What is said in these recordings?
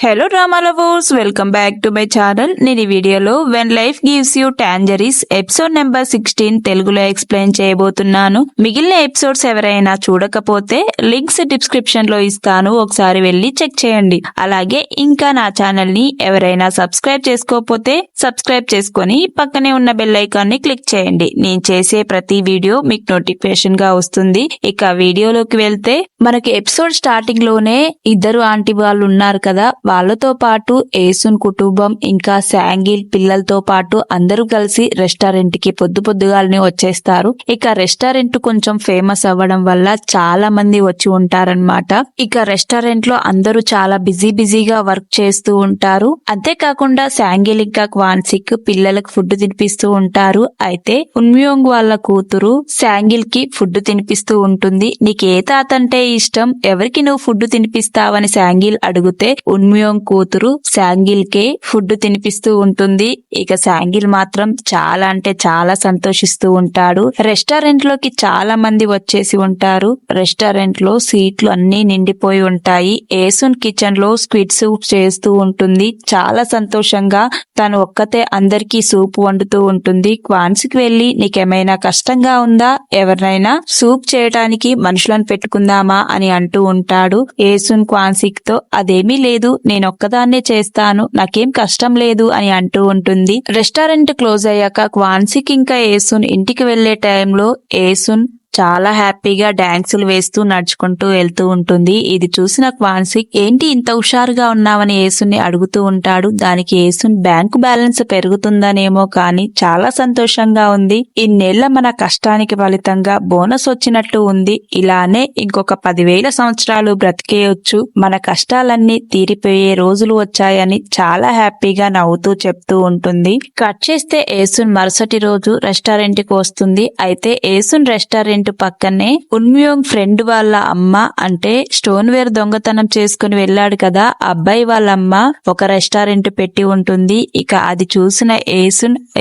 Hello drama lovers, welcome back to my channel. నేను ఈ వీడియోలో when life gives you tangerines episode number 16 తెలుగులో explain చేయబోతున్నాను. మిగిలిన ఎపిసోడ్స్ ఎవరైనా చూడకపోతే లింక్స్ డిస్క్రిప్షన్ లో ఇస్తాను, ఒకసారి వెళ్ళి చెక్ చేయండి. అలాగే ఇంకా నా ఛానల్ ని ఎవరైనా సబ్స్క్రైబ్ చేసుకోకపోతే సబ్స్క్రైబ్ చేసుకొని పక్కనే ఉన్న బెల్ ఐకాన్ ని క్లిక్ చేయండి. నేను చేసే ప్రతి వీడియో మీకు నోటిఫికేషన్ గా వస్తుంది. ఇక వీడియోలోకి వెళ్తే మనకి ఎపిసోడ్ స్టార్టింగ్ లోనే ఇద్దరు ఆంటీ వాళ్ళు ఉన్నారు కదా, వాళ్ళతో పాటు ఏసున్ కుటుంబం ఇంకా శాంగిల్ పిల్లలతో పాటు అందరూ కలిసి రెస్టారెంట్ కి పొద్దుగాలనే వచ్చేస్తారు. ఇక రెస్టారెంట్ కొంచెం ఫేమస్ అవ్వడం వల్ల చాలా మంది వచ్చి ఉంటారన్నమాట. ఇక రెస్టారెంట్ లో అందరూ చాలా బిజీగా వర్క్ చేస్తూ ఉంటారు. అంతేకాకుండా శాంగిల్ ఇంకా క్వాన్సిక్ పిల్లలకు ఫుడ్ తినిపిస్తూ ఉంటారు. అయితే ఉన్మ్యోంగ్ వాళ్ళ కూతురు శాంగిల్ కి ఫుడ్ తినిపిస్తూ ఉంటుంది. నీకు ఏ తాత అంటే ఇష్టం, ఎవరికి నువ్వు ఫుడ్ తినిపిస్తావని శాంగిల్ అడిగితే ఉన్మ్యోంగ్ కూతురు శాంగిల్ కే ఫుడ్ తినిపిస్తూ ఉంటుంది. ఇక శాంగిల్ మాత్రం చాలా అంటే చాలా సంతోషిస్తూ ఉంటాడు. రెస్టారెంట్ లోకి చాలా మంది వచ్చేసి ఉంటారు. రెస్టారెంట్ లో సీట్లు అన్ని నిండిపోయి ఉంటాయి. ఏసున్ కిచెన్ లో స్క్విడ్ సూప్ చేస్తూ ఉంటుంది. చాలా సంతోషంగా తను ఒక్కతే అందరికీ సూప్ వండుతూ ఉంటుంది. క్వాన్సిక్ వెళ్లి నీకేమైనా కష్టంగా ఉందా, ఎవరినైనా సూప్ చేయడానికి మనుషులను పెట్టుకుందామా అని అంటూ ఉంటాడు. ఏసున్ క్వాన్సిక్ తో అదేమీ లేదు, నేనొక్కదాన్నే చేస్తాను, నాకేం కష్టం లేదు అని అంటూ ఉంటుంది. రెస్టారెంట్ క్లోజ్ అయ్యాక క్వాన్సిక్ ఇంకా ఏసున్ ఇంటికి వెళ్లే టైంలో ఏసున్ చాలా హ్యాపీగా డాన్సులు వేస్తూ నడుచుకుంటూ వెళ్తూ ఉంటుంది. ఇది చూసిన క్వాన్సిక్ ఏంటి ఇంత హుషారుగా ఉన్నావని ఏసుని అడుగుతూ ఉంటాడు. దానికి ఏసున్ బ్యాంకు బ్యాలెన్స్ పెరుగుతుందనేమో కానీ చాలా సంతోషంగా ఉంది, ఇన్నేళ్ల మన కష్టానికి ఫలితంగా బోనస్ వచ్చినట్టు ఉంది, ఇలానే ఇంకొక 10,000 సంవత్సరాలు బ్రతికేయొచ్చు, మన కష్టాలన్నీ తీరిపోయే రోజులు వచ్చాయని చాలా హ్యాపీగా నవ్వుతూ చెప్తూ ఉంటుంది. కట్ చేస్తే ఏసున్ మరుసటి రోజు రెస్టారెంట్ కి వస్తుంది. అయితే ఏసున్ రెస్టారెంట్ పక్కనే ఉన్మ్యోంగ్ ఫ్రెండ్ వాళ్ళ అమ్మ, అంటే స్టోన్ వేర్ దొంగతనం చేసుకుని వెళ్ళాడు కదా అబ్బాయి వాళ్ళ అమ్మ, ఒక రెస్టారెంట్ పెట్టి ఉంటుంది. ఇక అది చూసిన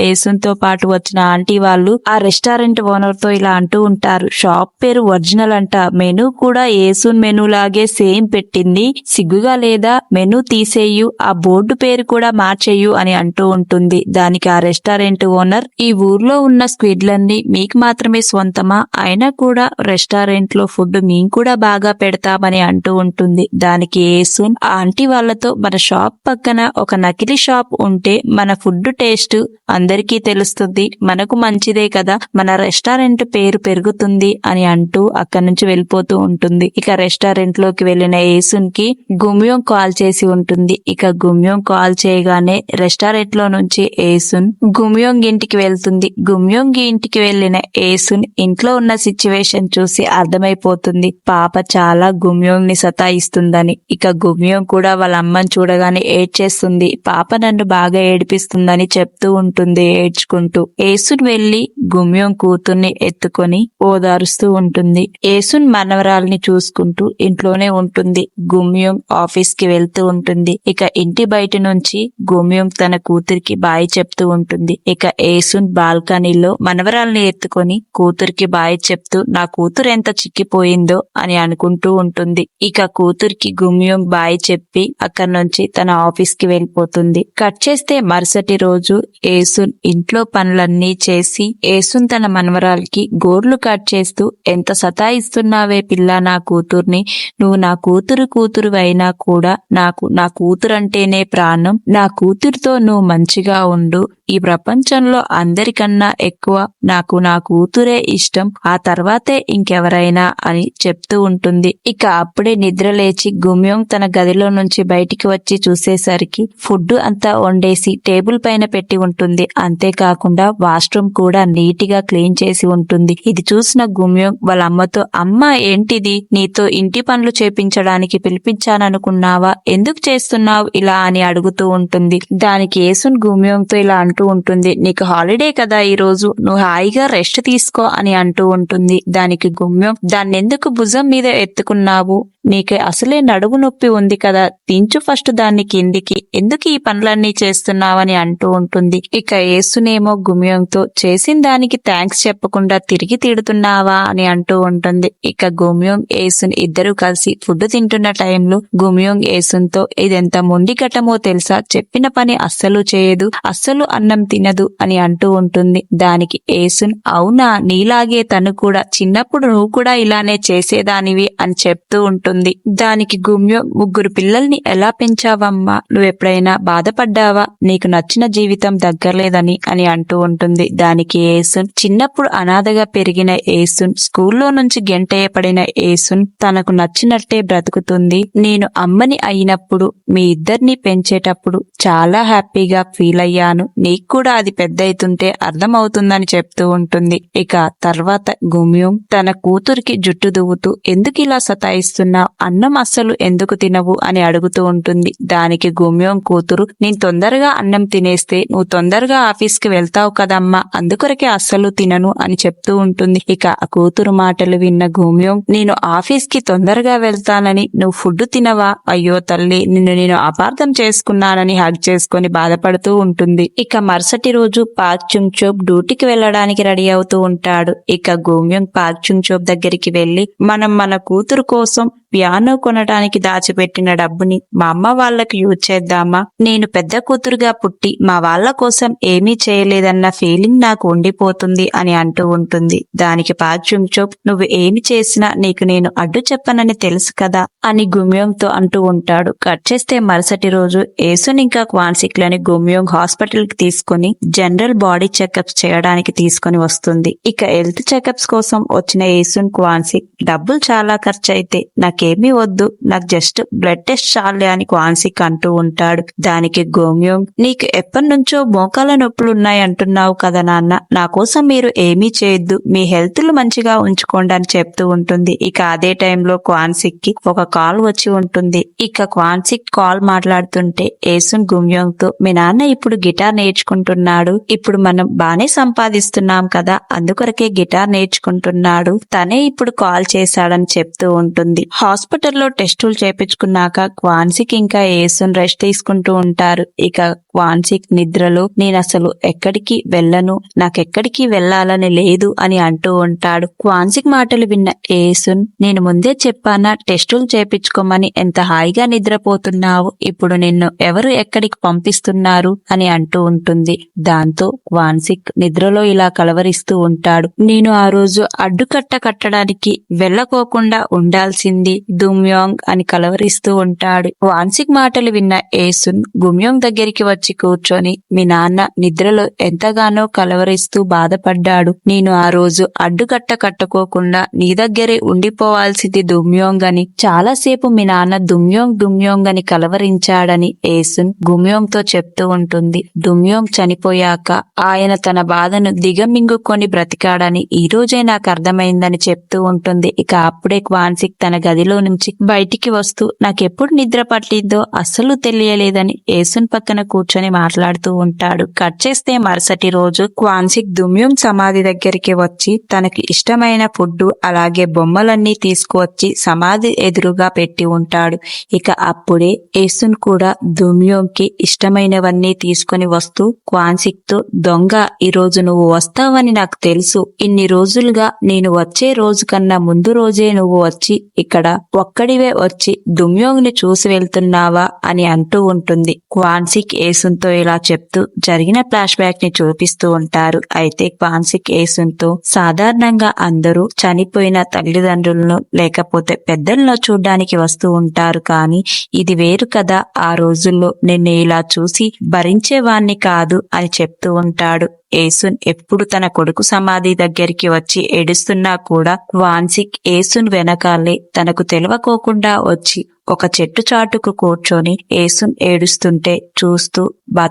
ఏసున్ తో పాటు వచ్చిన ఆంటీ వాళ్ళు ఆ రెస్టారెంట్ ఓనర్ తో ఇలా అంటూ ఉంటారు, షాప్ పేరు ఒరిజినల్ అంట, మెనూ కూడా ఏసున్ మెనూ లాగే సేమ్ పెట్టింది, సిగ్గుగా లేదా, మెనూ తీసేయు, ఆ బోర్డు పేరు కూడా మార్చేయు అని అంటూ ఉంటుంది. దానికి ఆ రెస్టారెంట్ ఓనర్, ఈ ఊర్లో ఉన్న స్క్విడ్లన్నీ మీకు మాత్రమే స్వంతమా, అయినా కూడా రెస్టారెంట్ లో ఫుడ్ మేము కూడా బాగా పెడతామని అంటూ ఉంటుంది. దానికి ఏసున్ ఆ ఆంటీ వాళ్ళతో, మన షాప్ పక్కన ఒక నకిలీ షాప్ ఉంటే మన ఫుడ్ టేస్ట్ అందరికీ తెలుస్తుంది, మనకు మంచిదే కదా, మన రెస్టారెంట్ పేరు పెరుగుతుంది అని అంటూ అక్కడి నుంచి వెళ్ళిపోతూ ఉంటుంది. ఇక రెస్టారెంట్ లోకి వెళ్లిన ఏసున్ కి గుమ్యోంగ్ కాల్ చేసి ఉంటుంది. ఇక గుమ్యోంగ్ కాల్ చేయగానే రెస్టారెంట్ లో నుంచి ఏసున్ గుమ్యోంగ్ ఇంటికి వెళ్తుంది. గుమ్యోంగ్ ఇంటికి వెళ్లిన ఏసున్ ఇంట్లో ఉన్న సిచ్యువేషన్ చూసి అర్థమైపోతుంది, పాప చాలా గుమ్యోంగ్ ని సతాయిస్తుందని. ఇక గుమ్యోంగ్ కూడా వాళ్ళ అమ్మని చూడగానే ఏడ్చేస్తుంది, పాప నన్ను బాగా ఏడిపిస్తుందని చెప్తూ ఉంటుంది ఏడ్చుకుంటూ. ఏసున్ వెళ్లి గుమ్యోంగ్ కూతుర్ని ఎత్తుకొని ఓదారుస్తూ ఉంటుంది. ఏసున్ మనవరాల్ని చూసుకుంటూ ఇంట్లోనే ఉంటుంది. గుమ్యోంగ్ ఆఫీస్ కి వెళ్తూ ఉంటుంది. ఇక ఇంటి బయట నుంచి గుమ్యోంగ్ తన కూతురికి బాయ్ చెప్తూ ఉంటుంది. ఇక ఏసున్ బాల్కనీలో మనవరాల్ని ఎత్తుకొని కూతురికి బాయ్ చెప్తూ నా కూతురు ఎంత చిక్కిపోయిందో అని అనుకుంటూ ఉంటుంది. ఇక కూతురికి గుమ్యోంగ్ బాయ్ చెప్పి అక్కడి నుంచి తన ఆఫీస్ కి వెళ్ళిపోతుంది. కట్ చేస్తే మరుసటి రోజు ఏసున్ ఇంట్లో పనులన్నీ చేసి ఏసున్ తన మనవరాలకి గోర్లు కట్ చేస్తూ, ఎంత సతాయిస్తున్నావే పిల్ల నా కూతుర్ని, నువ్వు నా కూతురు అయినా కూడా నాకు నా కూతురంటేనే ప్రాణం, నా కూతురుతో నువ్వు మంచిగా ఉండు, ఈ ప్రపంచంలో అందరికన్నా ఎక్కువ నాకు నా కూతురే ఇష్టం, ఆ తర్వాతే ఇంకెవరైనా అని చెప్తూ ఉంటుంది. ఇక అప్పుడే నిద్ర లేచి గుమ్యోంగ్ తన గదిలో నుంచి బయటికి వచ్చి చూసేసరికి ఫుడ్ అంతా వండేసి టేబుల్ పైన పెట్టి ఉంటుంది. అంతేకాకుండా వాష్రూమ్ కూడా నీట్ గా క్లీన్ చేసి ఉంటుంది. ఇది చూసిన గుమ్యోంగ్ వాళ్ళ అమ్మతో, అమ్మ ఏంటిది, నీతో ఇంటి పనులు చేపించడానికి పిలిపించాననుకున్నావా, ఎందుకు చేస్తున్నావు ఇలా అని అడుగుతూ ఉంటుంది. దానికి ఏసున్ గుమ్యోంగ్ తో ఇలా అంటూ ఉంటుంది. నీకు హాలిడే కదా ఈ రోజు, నువ్వు హాయిగా రెస్ట్ తీసుకో అని అంటూ ఉంటుంది. దానికి గుమ్యం, దాన్నెందుకు భుజం మీద ఎత్తుకున్నావు, నీకు అసలే నడుము నొప్పి ఉంది కదా, దించు ఫస్ట్ దాన్ని కిందికి, ఎందుకు ఈ పనులన్నీ చేస్తున్నావని అంటూ ఉంటుంది. ఇక యేసునేమో గుమ్యంతో, చేసిన దానికి థ్యాంక్స్ చెప్పకుండా తిరిగి తిడుతున్నావా అని అంటూ ఉంటుంది. ఇక గుమ్యం యేసున్ ఇద్దరు కలిసి ఫుడ్ తింటున్న టైంలో గుమ్యం యేసున్తో, ఇదెంత మొండిఘటమో తెలుసా, చెప్పిన పని అస్సలు చేయదు, అస్సలు అన్నం తినదు అని అంటూ ఉంటుంది. దానికి యేసున్, అవునా, నీలాగే తను కూడా చిన్నప్పుడు నువ్వు కూడా ఇలానే చేసేదానివి అని చెప్తూ ఉంటుంది. దానికి గుమ్యం, ముగ్గురు పిల్లల్ని ఎలా పెంచావమ్మా, నువ్వెప్పుడైనా బాధపడ్డావా, నీకు నచ్చిన జీవితం దగ్గరలేదని అని అంటూ ఉంటుంది. దానికి యేసున్, చిన్నప్పుడు అనాథగా పెరిగిన యేసున్, స్కూల్లో నుంచి గెంటేయబడిన యేసున్ తనకు నచ్చినట్టే బ్రతుకుతుంది. నేను అమ్మని అయినప్పుడు మీ ఇద్దరిని పెంచేటప్పుడు చాలా హ్యాపీగా ఫీల్ అయ్యాను, నీకు కూడా అది పెద్దయితుంటే అర్థమవుతుందని చెప్తూ ఉంటుంది. ఇక తర్వాత గుమ్యం తన కూతురికి జుట్టు దువ్వుతూ, ఎందుకు ఇలా సతాయిస్తున్నావు, అన్నం అస్సలు ఎందుకు తినవు అని అడుగుతూ ఉంటుంది. దానికి గుమ్యం కూతురు, నేను తొందరగా అన్నం తినేస్తే నువ్వు తొందరగా ఆఫీస్కి వెళ్తావు కదమ్మా, అందుకొరకే అస్సలు తినను అని చెప్తూ ఉంటుంది. ఇక ఆ కూతురు మాటలు విన్న గుమ్యం, నేను ఆఫీస్కి తొందరగా వెళ్తానని నువ్వు ఫుడ్ తినవా, అయ్యో తల్లి, నేను అపార్థం చేసుకున్నానని హగ్ చేసుకుని బాధపడుతూ ఉంటుంది. ఇక మరుసటి రోజు పాక్ చుంగ్ చోప్ డ్యూటీకి వెళ్ళడానికి రెడీ అవుతూ ఉంటాడు. ఇక గుమ్యం పాక్ చుంగ్ చోప్ దగ్గరికి వెళ్లి, మనం మన కూతురు కోసం పియానో కొనడానికి దాచిపెట్టిన డబ్బుని మా అమ్మ వాళ్ళకి యూజ్ చేద్దామా, నేను పెద్ద కూతురుగా పుట్టి మా వాళ్ళ కోసం ఏమీ చేయలేదన్న ఫీలింగ్ నాకు ఉండిపోతుంది అని అంటూ ఉంటుంది. దానికి పాక్ చుంగ్ చోప్, నువ్వు ఏమి చేసినా నీకు నేను అడ్డు చెప్పనని తెలుసు కదా అని గుమ్యంతో అంటూ ఉంటాడు. కట్ చేస్తే మరుసటి రోజు యేసున్ ఇంకా క్వాన్సిక్లని గుమ్యోంగ్ హాస్పిటల్ కి తీసుకుని జనరల్ బాడీ చెకప్స్ చేయడానికి తీసుకుని వస్తుంది. ఇక హెల్త్ చెకప్స్ కోసం వచ్చిన యేసున్ క్వాన్సిక్, డబ్బులు చాలా ఖర్చు అయితే నాకేమీ వద్దు, నాకు జస్ట్ బ్లడ్ టెస్ట్ చాలే అని క్వాన్సిక్ అంటూ ఉంటాడు. దానికి గుమ్యోంగ్, నీకు ఎప్పటి నుంచో మోకాల నొప్పులు ఉన్నాయి అంటున్నావు కదా నాన్న, నా కోసం మీరు ఏమీ చేయొద్దు, మీ హెల్త్ లు మంచిగా ఉంచుకోండి అని చెప్తూ ఉంటుంది. ఇక అదే టైంలో క్వాన్సిక్ కి ఒక కాల్ వచ్చి ఉంటుంది. ఇక క్వాన్సిక్ కాల్ మాట్లాడుతుంటే యేసున్ గుమ్యోంగ్ తో, మీ నాన్న ఇప్పుడు గిటార్ నేర్చుకుంటున్నాడు, ఇప్పుడు మనం బానే సంపాదిస్తున్నాం కదా, అందుకొరకే గిటార్ నేర్చుకుంటున్నాడు, తనే ఇప్పుడు కాల్ చేశాడని చెప్తూ ఉంటుంది. హాస్పిటల్లో టెస్టులు చేపించుకున్నాక క్వాన్సిక్ ఇంకా యేసున్ రెస్ట్ తీసుకుంటూ ఉంటారు. ఇక క్వాన్సిక్ నిద్రలో, నేను అసలు ఎక్కడికి వెళ్ళను, నాకెక్కడికి వెళ్లాలని లేదు అని అంటూ ఉంటాడు. క్వాన్సిక్ మాటలు విన్న యేసున్, నేను ముందే చెప్పానా టెస్టులు చేపించుకోమని, ఎంత హాయిగా నిద్రపోతున్నావు, ఇప్పుడు నిన్ను ఎవరు ఎక్కడికి పంపిస్తున్నారు అని అంటూ ఉంటుంది. దాంతో క్వాన్సిక్ నిద్రలో ఇలా కలవరిస్తూ ఉంటాడు, నేను ఆ రోజు అడ్డుకట్ట కట్టడానికి వెళ్ళకోకుండా ఉండాల్సింది దుమ్యోంగ్ అని కలవరిస్తూ ఉంటాడు. క్వాన్సిక్ మాటలు విన్న యేసున్ గుమ్యోంగ్ దగ్గరికి వచ్చి కూర్చొని, మీ నాన్న నిద్రలో ఎంతగానో కలవరిస్తూ బాధపడ్డాడు, నేను ఆ రోజు అడ్డుకట్ట కట్టుకోకుండా నీ దగ్గరే ఉండిపోవాల్సింది దుమ్యోంగ్ అని, చాలాసేపు మీ నాన్న దుమ్యోంగ్ దుమ్యోంగ్ అని కలవరించాడని యేసున్ గుమ్యోంగ్ తో చెప్తూ ఉంటుంది. దుమ్యోంగ్ చనిపోయాక ఆయన తన బాధను దిగమింగుకొని బ్రతికాడని ఈ రోజే నాకు అర్థమైందని చెప్తూ ఉంటుంది. ఇక అప్పుడే క్వాన్సిక్ తన గదిలో నుంచి బయటికి వస్తూ, నాకెప్పుడు నిద్ర పట్టిందో అస్సలు తెలియలేదని యేసున్ పక్కన కూర్చొని మాట్లాడుతూ ఉంటాడు. కట్ చేస్తే మరుసటి రోజు క్వాన్సిక్ దుమ్యోంగ్ సమాధి దగ్గరికి వచ్చి తనకి ఇష్టమైన ఫుడ్ అలాగే బొమ్మలన్నీ తీసుకువచ్చి సమాధి ఎదురుగా పెట్టి ఉంటాడు. ఇక అప్పుడే యేసున్ కూడా దుమ్యోంగ్ కి ఇష్టమైనవన్నీ తీసుకుని వస్తూ క్వాన్సిక్ తో, దొంగ, ఈ రోజు నువ్వు వస్తావని నాకు తెలుసు, ఇన్ని రోజులుగా నేను వచ్చే రోజు కన్నా ముందు రోజే నువ్వు వచ్చి ఇక్కడ ఒక్కడివే వచ్చి దుమ్యోంగ్ ని చూసి వెళ్తున్నావా అని అంటూ ఉంటుంది. క్వాన్సిక్ యేసున్ తో ఇలా చెప్తూ జరిగిన ఫ్లాష్ బ్యాక్ ని చూపిస్తూ ఉంటారు. అయితే క్వాన్సిక్ యేసున్ తో, సాధారణంగా అందరూ చనిపోయిన తల్లిదండ్రులను లేకపోతే పెద్దలను చూడ్డానికి వస్తూ ఉంటారు, కానీ ఇది వేరు కదా, ఆ రోజుల్లో నిన్ను ఇలా చూసి భరించేవాణ్ణి కాదు అని చెప్తూ ఉంటాడు. యేసున్ ఎప్పుడు తన కొడుకు సమాధి దగ్గరికి వచ్చి ఏడుస్తున్నా కూడా క్వాన్సిక్ యేసున్ వెనకాలే తనకు తెలవకోకుండా వచ్చి ఒక చెట్టు చాటుకు కూర్చొని యేసున్ ఏడుస్తుంటే చూస్తూ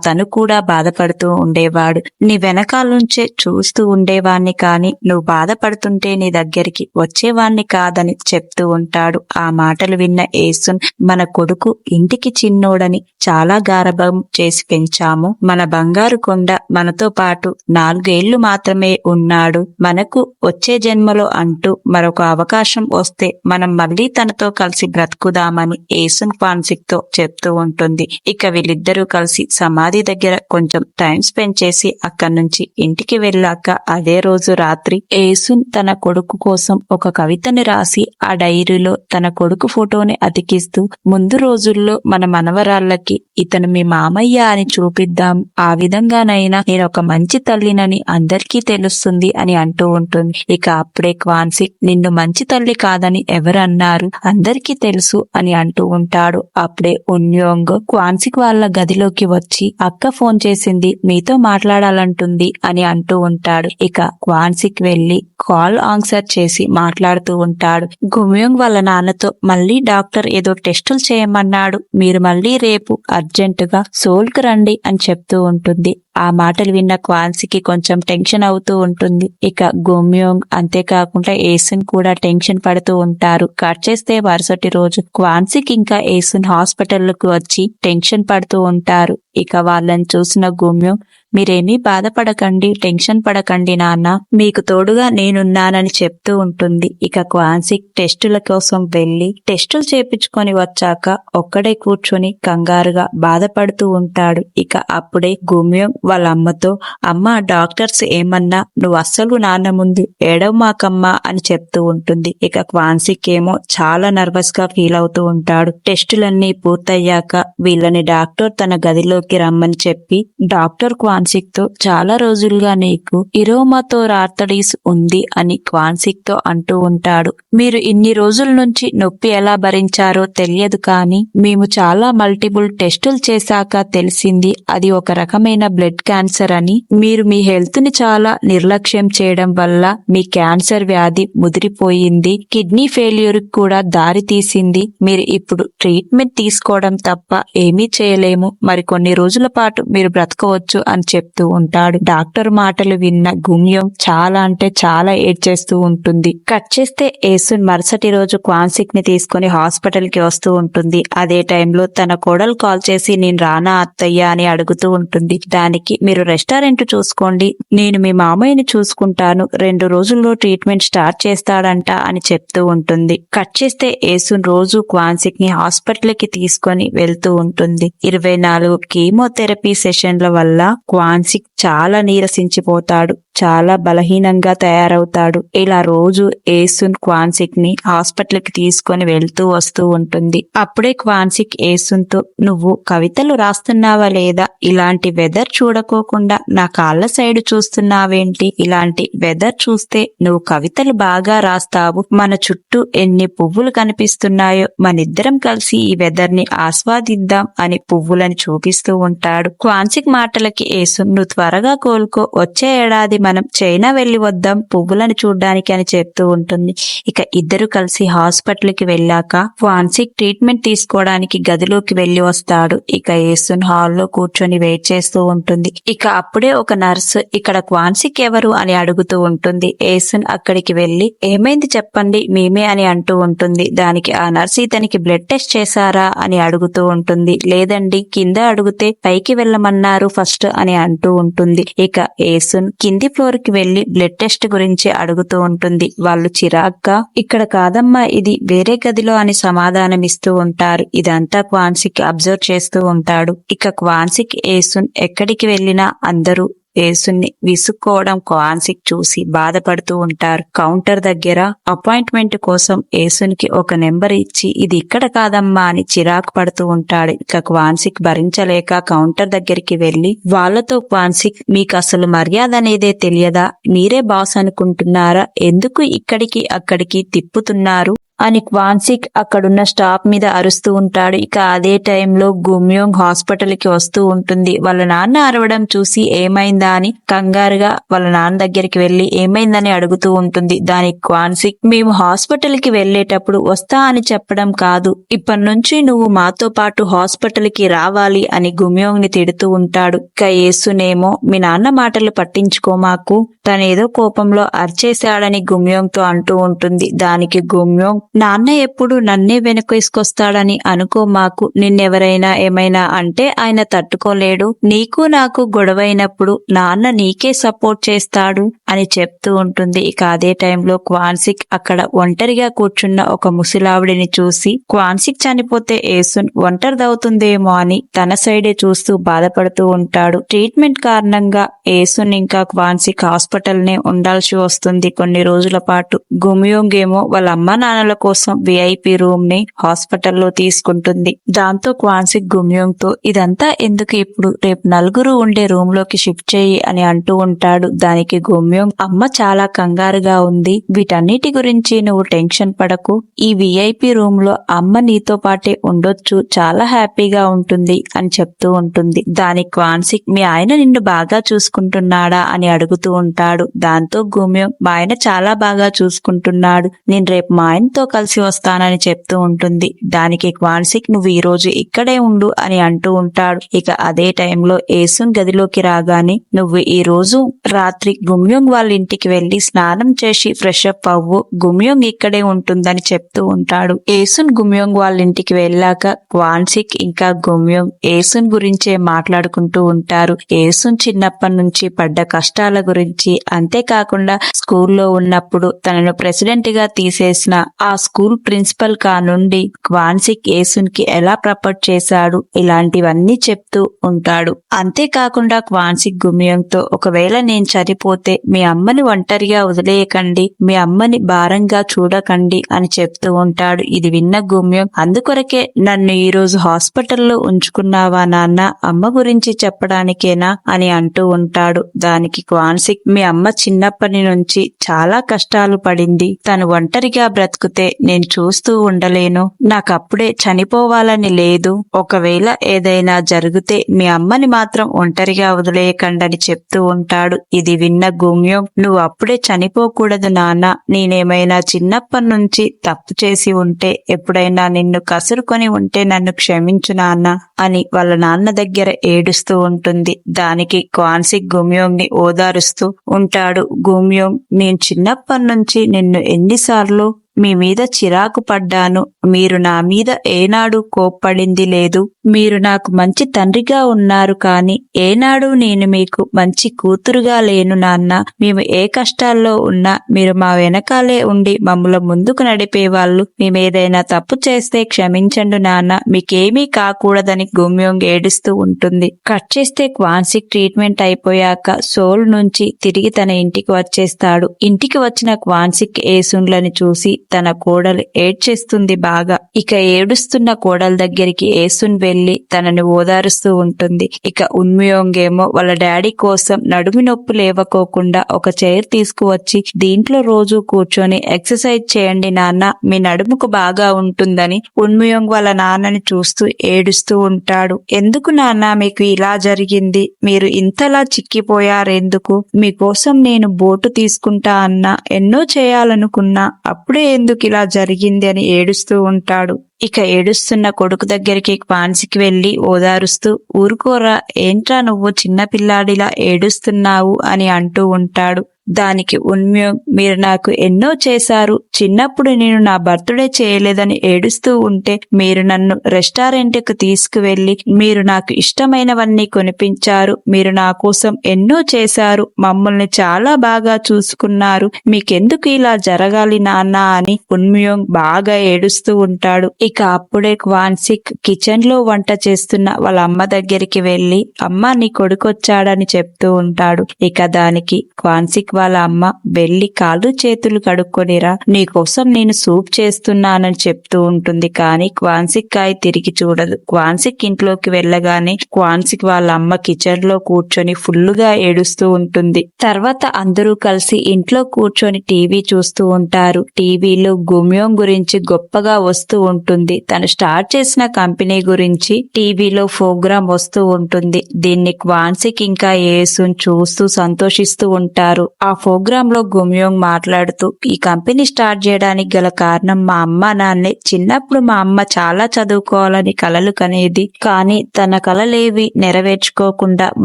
తను కూడా బాధపడుతూ ఉండేవాడు. నీ వెనకాల నుంచే చూస్తూ ఉండేవాణ్ణి కాని నువ్వు బాధపడుతుంటే నీ దగ్గరికి వచ్చేవాణ్ణి కాదని చెప్తూ ఉంటాడు. ఆ మాటలు విన్న యేసున్, మన కొడుకు ఇంటికి చిన్నోడని చాలా గారాబం చేసి పెంచాము. మన బంగారు కొండ మనతో పాటు 4 ఏళ్లు మాత్రమే ఉన్నాడు. మనకు వచ్చే జన్మలో అంటూ మరొక అవకాశం వస్తే మనం మళ్ళీ తనతో కలిసి బ్రతుకుదామని యేసున్ క్వాన్సిక్ తో చెప్తూ ఉంటుంది. ఇక వీళ్ళిద్దరూ కలిసి సమాధి దగ్గర కొంచెం టైం స్పెండ్ చేసి అక్కడి నుంచి ఇంటికి వెళ్ళాక అదే రోజు రాత్రి యేసున్ తన కొడుకు కోసం ఒక కవితని రాసి ఆ డైరీలో తన కొడుకు ఫోటోని అతికిస్తూ, ముందు రోజుల్లో మన మనవరాళ్ళకి ఇతను మీ మామయ్య అని చూపిద్దాం, ఆ విధంగానైనా నేను ఒక మంచి తల్లినని అందరికీ తెలుస్తుంది అని అంటూ ఉంటుంది. ఇక అప్పుడే క్వాన్సిక్, నిన్ను మంచి తల్లి కాదని ఎవరన్నారు, అందరికీ తెలుసు అని అంటూ ఉంటాడు. అప్పుడే ఉన్యోంగ్ క్వాన్సిక్ వాళ్ళ గదిలోకి వచ్చి, అక్క ఫోన్ చేసింది, మీతో మాట్లాడాలంటుంది అని అంటూ ఉంటాడు. ఇక క్వాన్సిక్ వెళ్లి కాల్ ఆన్సర్ చేసి మాట్లాడుతూ ఉంటాడు. గుమ్యోంగ్ వాళ్ళ నాన్నతో, మళ్ళీ డాక్టర్ ఏదో టెస్టులు చేయమన్నాడు, మీరు మళ్ళీ రేపు అర్జెంటుగా సోల్ కు రండి అని చెప్తూ ఉంటుంది. ఆ మాటలు విన్న క్వాన్సిక్ కొంచెం టెన్షన్ అవుతూ ఉంటుంది. ఇక గుమ్యోంగ్ అంతేకాకుండా యేసున్ కూడా టెన్షన్ పడుతూ ఉంటారు. కట్ చేస్తే మరుసటి రోజు క్వాన్సిక్ ఇంకా యేసున్ హాస్పిటల్కు వచ్చి టెన్షన్ పడుతూ ఉంటారు. ఇక వాళ్ళని చూసిన గుమ్యోంగ్, మీరేమీ బాధపడకండి, టెన్షన్ పడకండి నాన్న, మీకు తోడుగా నేనున్నానని చెప్తూ ఉంటుంది. ఇక క్వాన్సిక్ టెస్టుల కోసం వెళ్లి టెస్టులు చేపించుకొని వచ్చాక ఒక్కడే కూర్చొని కంగారుగా బాధపడుతూ ఉంటాడు. ఇక అప్పుడే గుమ్యోంగ్ వాళ్ళ అమ్మతో, అమ్మ డాక్టర్స్ ఏమన్నా నువ్వు అస్సలు నాన్న ముందు ఏడవమాకమ్మా అని చెప్తూ ఉంటుంది. ఇక క్వాన్సిక్ ఏమో చాలా నర్వస్ గా ఫీల్ అవుతూ ఉంటాడు. టెస్టులన్నీ పూర్తయ్యాక వీళ్ళని డాక్టర్ తన గదిలోకి రమ్మని చెప్పి, డాక్టర్ క్వాన్సిక్ తో, చాలా రోజులుగా నీకు ఇరోమతోరార్థడిస్ ఉంది అని క్వాన్సిక్ తో అంటూ ఉంటాడు. మీరు ఇన్ని రోజుల నుంచి నొప్పి ఎలా భరించారో తెలియదు కానీ మేము చాలా మల్టిపుల్ టెస్టులు చేశాక తెలిసింది అది ఒక రకమైన బ్లడ్ క్యాన్సర్ అని. మీరు మీ హెల్త్ ని చాలా నిర్లక్ష్యం చేయడం వల్ల మీ క్యాన్సర్ వ్యాధి ముదిరిపోయింది, కిడ్నీ ఫెయిల్యూర్ కూడా దారి తీసింది. మీరు ఇప్పుడు ట్రీట్మెంట్ తీసుకోవడం తప్ప ఏమీ చేయలేము, మరికొన్ని రోజుల పాటు మీరు బ్రతకవచ్చు అని చెప్తూ ఉంటాడు. డాక్టర్ మాటలు విన్న గుమ్యోంగ్ చాలా అంటే చాలా ఏడ్చేస్తూ ఉంటుంది. కట్ చేస్తే యేసున్ మరుసటి రోజు క్వాన్సిక్ ని తీసుకుని హాస్పిటల్ కి వస్తూ ఉంటుంది. అదే టైంలో తన కోడలు కాల్ చేసి, నేను రానా అత్తయ్య అని అడుగుతూ ఉంటుంది. దానికి, మీరు రెస్టారెంట్ చూసుకోండి, నేను మీ మామయ్యని చూసుకుంటాను, 2 రోజుల్లో ట్రీట్మెంట్ స్టార్ట్ చేస్తాడంట అని చెప్తూ ఉంటుంది. కట్ చేస్తే యేసున్ రోజు క్వాన్సిక్ ని హాస్పిటల్ కి తీసుకొని వెళ్తూ ఉంటుంది. 24 కీమోథెరపీ సెషన్ల వల్ల క్వాన్సిక్ చాలా నీరసించిపోతాడు, చాలా బలహీనంగా తయారవుతాడు. ఇలా రోజు యేసున్ క్వాన్సిక్ ని హాస్పిటల్ కి తీసుకొని వెళ్తూ వస్తూ ఉంటుంది. అప్పుడే క్వాన్సిక్ యేసున్ తో, నువ్వు కవితలు రాస్తున్నావా లేదా, ఇలాంటి వెదర్ చూడకోకుండా నా కాళ్ళ సైడ్ చూస్తున్నావేంటి, ఇలాంటి వెదర్ చూస్తే నువ్వు కవితలు బాగా రాస్తావు, మన చుట్టూ ఎన్ని పువ్వులు కనిపిస్తున్నాయో, మనిద్దరం కలిసి ఈ వెదర్ ని ఆస్వాదిద్దాం అని పువ్వులని చూపిస్తూ ఉంటాడు. క్వాన్సిక్ మాటలకి యేసున్, నువ్వు త్వరగా కోలుకో, వచ్చే ఏడాది మనం చైనా వెళ్లి వద్దాం పువ్వులను చూడ్డానికి అని చెప్తూ ఉంటుంది. ఇక ఇద్దరు కలిసి హాస్పిటల్ కి వెళ్ళాక క్వాన్సిక్ ట్రీట్మెంట్ తీసుకోవడానికి గదిలోకి వెళ్లి వస్తాడు. ఇక యేసున్ హాల్లో కూర్చొని వెయిట్ చేస్తూ ఉంటుంది. ఇక అప్పుడే ఒక నర్సు, ఇక్కడ క్వాన్సిక్ ఎవరు అని అడుగుతూ ఉంటుంది. యేసున్ అక్కడికి వెళ్లి, ఏమైంది చెప్పండి, మేమే అని అంటూ ఉంటుంది. దానికి ఆ నర్సు, ఇతనికి బ్లడ్ టెస్ట్ చేశారా అని అడుగుతూ ఉంటుంది. లేదండి, కింద అడిగితే పైకి వెళ్ళమన్నారు ఫస్ట్ అని అంటూ ఉంటుంది. ఇక యేసున్ కింది ఫ్లోర్ కి వెళ్లి బ్లడ్ టెస్ట్ గురించి అడుగుతూ ఉంటుంది. వాళ్ళు చిరాగ్గా, ఇక్కడ కాదమ్మా, ఇది వేరే గదిలో అని సమాధానం ఇస్తూ ఉంటారు. ఇదంతా క్వాన్సిక్ అబ్జర్వ్ చేస్తూ ఉంటాడు. ఇక క్వాన్సిక్ యేసున్ ఎక్కడికి వెళ్లినా అందరూ యేసుని విసుక్కోవడం క్వాన్సిక్ చూసి బాధపడుతూ ఉంటారు. కౌంటర్ దగ్గర అపాయింట్మెంట్ కోసం యేసునికి ఒక నెంబర్ ఇచ్చి, ఇది ఇక్కడ కాదమ్మా అని చిరాకు పడుతూ ఉంటాడు. ఇక క్వాన్సిక్ భరించలేక కౌంటర్ దగ్గరికి వెళ్లి వాళ్లతో, క్వాన్సిక్, మీకు అసలు మర్యాద అనేదే తెలియదా, మీరే బాస్ అనుకుంటున్నారా, ఎందుకు ఇక్కడికి అక్కడికి తిప్పుతున్నారు, అని క్వాన్సిక్ అక్కడున్న స్టాప్ మీద అరుస్తూ ఉంటాడు. ఇక అదే టైంలో గుమ్యోంగ్ హాస్పిటల్ కి వస్తూ ఉంటుంది. వాళ్ళ నాన్న అరవడం చూసి ఏమైందా అని కంగారుగా వాళ్ళ నాన్న దగ్గరికి వెళ్లి ఏమైందని అడుగుతూ ఉంటుంది. దానికి క్వాన్సిక్, మేము హాస్పిటల్ కి వెళ్లేటప్పుడు వస్తా అని చెప్పడం కాదు, ఇప్పటి నుంచి నువ్వు మాతో పాటు హాస్పిటల్ కి రావాలి అని గుమ్యోంగ్ ని తిడుతూ ఉంటాడు. ఇక యేసునేమో, మీ నాన్న మాటలు పట్టించుకోమాకు, తనేదో కోపంలో అరిచేశాడని గుమ్యోంగ్ తో అంటూ ఉంటుంది. దానికి గుమ్యోంగ్, నాన్న ఎప్పుడు నన్నే వెనకేసుకొస్తాడని అనుకో మాకు, నిన్నెవరైనా ఏమైనా అంటే ఆయన తట్టుకోలేడు, నీకు నాకు గొడవైనప్పుడు నాన్న నీకే సపోర్ట్ చేస్తాడు అని చెప్తూ ఉంటుంది. ఇక అదే టైంలో క్వాన్సిక్ అక్కడ ఒంటరిగా కూర్చున్న ఒక ముసలావిడిని చూసి, క్వాన్సిక్ చనిపోతే ఏసున్ ఒంటరిదవుతుందేమో అని తన సైడే చూస్తూ బాధపడుతూ ఉంటాడు. ట్రీట్మెంట్ కారణంగా ఏసున్ ఇంకా క్వాన్సిక్ హాస్పిటల్ నే ఉండాల్సి వస్తుంది కొన్ని రోజుల పాటు. గుమ్యోంగ్ ఏమో వాళ్ళ అమ్మా నాన్నల కోసం విఐపి రూమ్ ని హాస్పిటల్లో తీసుకుంటుంది. దాంతో క్వాన్సిక్ గుమ్యోంగ్ తో, ఇదంతా ఎందుకు ఇప్పుడు, రేపు నలుగురు ఉండే రూమ్ లోకి షిఫ్ట్ చేయి అని అంటూ ఉంటాడు. దానికి గుమ్యోంగ్, అమ్మ చాలా కంగారుగా ఉంది, వీటన్నిటి గురించి నువ్వు టెన్షన్ పడకు, ఈ విఐపి రూమ్ లో అమ్మ నీతో పాటే ఉండొచ్చు, చాలా హ్యాపీగా ఉంటుంది అని చెప్తూ ఉంటుంది. దానికి క్వాన్సిక్, మీ ఆయన నిన్ను బాగా చూసుకుంటున్నాడా అని అడుగుతూ ఉంటాడు. దాంతో గుమ్యోంగ్, మా ఆయన చాలా బాగా చూసుకుంటున్నాడు, నేను రేపు మా ఆయనతో కలిసి వస్తానని చెప్తూ ఉంటుంది. దానికి క్వాన్సిక్, నువ్వు ఈ రోజు ఇక్కడే ఉండు అని అంటూ ఉంటాడు. ఇక అదే టైంలో ఏసున్ గదిలోకి రాగానే, నువ్వు ఈ రోజు రాత్రి గుమ్యోంగ్ వాళ్ళ ఇంటికి వెళ్లి స్నానం చేసి ఫ్రెష్ అప్ అవ్వు, గుమ్యోంగ్ ఇక్కడే ఉంటుందని చెప్తూ ఉంటాడు. ఏసున్ గుమ్యోంగ్ వాళ్ళ ఇంటికి వెళ్ళాక క్వాన్సిక్ ఇంకా గుమ్యోంగ్ ఏసున్ గురించే మాట్లాడుకుంటూ ఉంటారు. ఏసున్ చిన్నప్పటి నుంచి పడ్డ కష్టాల గురించి, అంతేకాకుండా స్కూల్లో ఉన్నప్పుడు తనను ప్రెసిడెంట్ గా తీసేసిన ఆ స్కూల్ ప్రిన్సిపల్ కానుండి క్వాన్సిక్ ఏసున్ కి ఎలా ప్రపోజ్ చేశాడు, ఇలాంటివన్నీ చెప్తూ ఉంటాడు. అంతేకాకుండా క్వాన్సిక్ గుమ్యోంగ్ తో, ఒకవేళ నేను చనిపోతే మీ అమ్మని ఒంటరిగా వదిలేయకండి, మీ అమ్మని భారంగా చూడకండి అని చెప్తూ ఉంటాడు. ఇది విన్న గుమ్యోంగ్, అందుకొరకే నన్ను ఈ రోజు హాస్పిటల్లో ఉంచుకున్నావా నాన్న, అమ్మ గురించి చెప్పడానికేనా అని అంటూ ఉంటాడు. దానికి క్వాన్సిక్, మీ అమ్మ చిన్నప్పటి నుంచి చాలా కష్టాలు పడింది, తను ఒంటరిగా బ్రతుకుతే నేను చూస్తూ ఉండలేను, నాకప్పుడే చనిపోవాలని లేదు, ఒకవేళ ఏదైనా జరిగితే మీ అమ్మని మాత్రం ఒంటరిగా వదిలేయకండని చెప్తూ ఉంటాడు. ఇది విన్న గుమ్యోంగ్, నువ్వు అప్పుడే చనిపోకూడదు నాన్న, నేనేమైనా చిన్నప్పటి నుంచి తప్పు చేసి ఉంటే, ఎప్పుడైనా నిన్ను కసురుకొని ఉంటే నన్ను క్షమించు నాన్న అని వాళ్ళ నాన్న దగ్గర ఏడుస్తూ ఉంటుంది. దానికి క్వాన్సిక్ గుమ్యోంగ్ ని ఓదారుస్తూ ఉంటాడు. గుమ్యోంగ్, నేను చిన్నప్పటి నుంచి నిన్ను ఎన్నిసార్లు మీ మీద చిరాకు పడ్డాను, మీరు నా మీద ఏనాడు కోప్పడింది లేదు, మీరు నాకు మంచి తండ్రిగా ఉన్నారు, కానీ ఏనాడు నేను మీకు మంచి కూతురుగా లేను నాన్న, మేము ఏ కష్టాల్లో ఉన్నా మీరు మా వెనకాలే ఉండి మమ్మల్ని ముందుకు నడిపేవాళ్ళు, మేమేదైనా తప్పు చేస్తే క్షమించండు నాన్న, మీకేమీ కాకూడదని గుమ్యోంగ్ ఏడుస్తూ ఉంటుంది. కట్ చేస్తే క్వాన్సిక్ ట్రీట్మెంట్ అయిపోయాక సోల్ నుంచి తిరిగి తన ఇంటికి వచ్చేస్తాడు. ఇంటికి వచ్చిన క్వాన్సిక్ ఏసున్లని చూసి తన కోడలు ఏడ్చేస్తుంది బాగా. ఇక ఏడుస్తున్న కోడల దగ్గరికి ఏసున్ వెళ్లి తనని ఓదారుస్తూ ఉంటుంది. ఇక ఉన్మియోంగ్ ఏమో వాళ్ళ డాడీ కోసం నడుము నొప్పి లేవకోకుండా ఒక చైర్ తీసుకువచ్చి, దీంట్లో రోజు కూర్చొని ఎక్సర్సైజ్ చేయండి నాన్న, మీ నడుముకు బాగా ఉంటుందని ఉన్మియోంగ్ వాళ్ళ నాన్నని చూస్తూ ఏడుస్తూ ఉంటాడు. ఎందుకు నాన్న మీకు ఇలా జరిగింది, మీరు ఇంతలా చిక్కిపోయారెందుకు, మీకోసం నేను బోటు తీసుకుంటా అన్నా, ఎన్నో చేయాలనుకున్నా, అప్పుడే ఎందుకు ఇలా జరిగింది అని ఏడుస్తూ ఉంటాడు. ఇక ఏడుస్తున్న కొడుకు దగ్గరికి క్వాన్సిక్ వెళ్లి ఓదారుస్తూ, ఊరుకోరా, ఏంట్రా నువ్వు చిన్నపిల్లాడిలా ఏడుస్తున్నావు అని అంటూ ఉంటాడు. దానికి ఉన్మ్యోంగ్, మీరు నాకు ఎన్నో చేశారు, చిన్నప్పుడు నేను నా బర్త్డే చేయలేదని ఏడుస్తూ ఉంటే మీరు నన్ను రెస్టారెంట్ కు తీసుకువెళ్లి మీరు నాకు ఇష్టమైనవన్నీ కొనిపించారు, మీరు నా కోసం ఎన్నో చేశారు, మమ్మల్ని చాలా బాగా చూసుకున్నారు, మీకెందుకు ఇలా జరగాలి నాన్న అని ఉన్మ్యోంగ్ బాగా ఏడుస్తూ ఉంటాడు. ఇక అప్పుడే క్వాన్సిక్ కిచెన్ లో వంట చేస్తున్న వాళ్ళ అమ్మ దగ్గరికి వెళ్లి, అమ్మ నీ కొడుకొచ్చాడని చెప్తూ ఉంటాడు. ఇక దానికి క్వాన్సిక్ వాళ్ళ అమ్మ వెళ్ళి కాళ్ళు చేతులు కడుక్కొనిరా, నీకోసం నేను సూప్ చేస్తున్నానని చెప్తూ ఉంటుంది. కానీ క్వాన్సిక్ కాయ తిరిగి చూడదు. క్వాన్సిక్ ఇంట్లోకి వెళ్ళగానే క్వాన్సిక్ వాళ్ళ అమ్మ కిచెన్ లో కూర్చొని ఫుల్లుగా ఏడుస్తూ ఉంటుంది. తర్వాత అందరూ కలిసి ఇంట్లో కూర్చొని టీవీ చూస్తూ ఉంటారు. టీవీలో గుమ్యోంగ్ గురించి గొప్పగా వస్తూ ఉంటుంది. తను స్టార్ట్ చేసిన కంపెనీ గురించి టీవీలో ప్రోగ్రామ్ వస్తూ ఉంటుంది. దీన్ని క్వాన్సిక్ ఇంకా ఏసున్ చూస్తూ సంతోషిస్తూ ఉంటారు. ఆ ప్రోగ్రామ్ లో గుమ్యోంగ్ మాట్లాడుతూ, ఈ కంపెనీ స్టార్ట్ చేయడానికి గల కారణం మా అమ్మ నాన్నే. చిన్నప్పుడు మా అమ్మ చాలా చదువుకోవాలని కలలు కనేది, కానీ తన కలలేవి నెరవేర్చుకోకుండా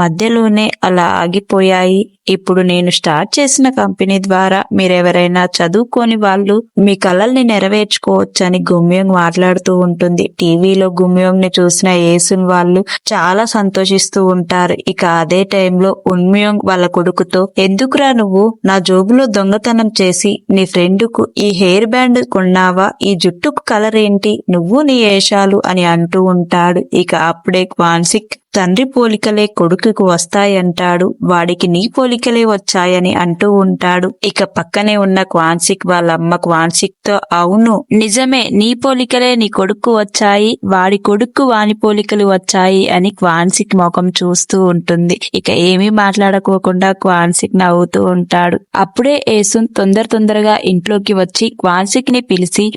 మధ్యలోనే అలా ఆగిపోయాయి. ఇప్పుడు నేను స్టార్ట్ చేసిన కంపెనీ ద్వారా మీరెవరైనా చదువుకోని వాళ్ళు మీ కలల్ని నెరవేర్చుకోవచ్చని గుమ్యోంగ్ మాట్లాడుతూ ఉంటుంది. టీవీలో గుమ్యోంగ్ ని చూసిన ఏసున్ వాళ్ళు చాలా సంతోషిస్తూ ఉంటారు. ఇక అదే టైంలో ఉన్మ్యోంగ్ వాళ్ళ కొడుకుతో, ఎందుకురా నువ్వు నా జోబులో దొంగతనం చేసి నీ ఫ్రెండ్కు ఈ హెయిర్ బ్యాండ్ కొన్నావా? ఈ జుట్టుకు కలర్ ఏంటి? నువ్వు నీ ఏషాలు అని అంటూ ఉంటాడు. ఇక అప్పుడే క్వాన్సిక్ తండ్రి పోలికలే కొడుకుకు వస్తాయంటాడు. వాడికి నీ పోలికలే వచ్చాయని అంటూ ఉంటాడు. ఇక పక్కనే ఉన్న క్వాన్సిక్ వాళ్ళ అమ్మ క్వాన్సిక్ తో, అవును నిజమే, నీ పోలికలే నీ కొడుకు వచ్చాయి, వాడి కొడుకు వాని పోలికలు వచ్చాయి అని క్వాన్సిక్ ముఖం చూస్తూ ఉంటుంది. ఇక ఏమీ మాట్లాడుకోకుండా క్వాన్సిక్ నవ్వుతూ ఉంటాడు. అప్పుడే ఏసున్ తొందరగా ఇంట్లోకి వచ్చి క్వాన్సిక్ ని పిలిచి,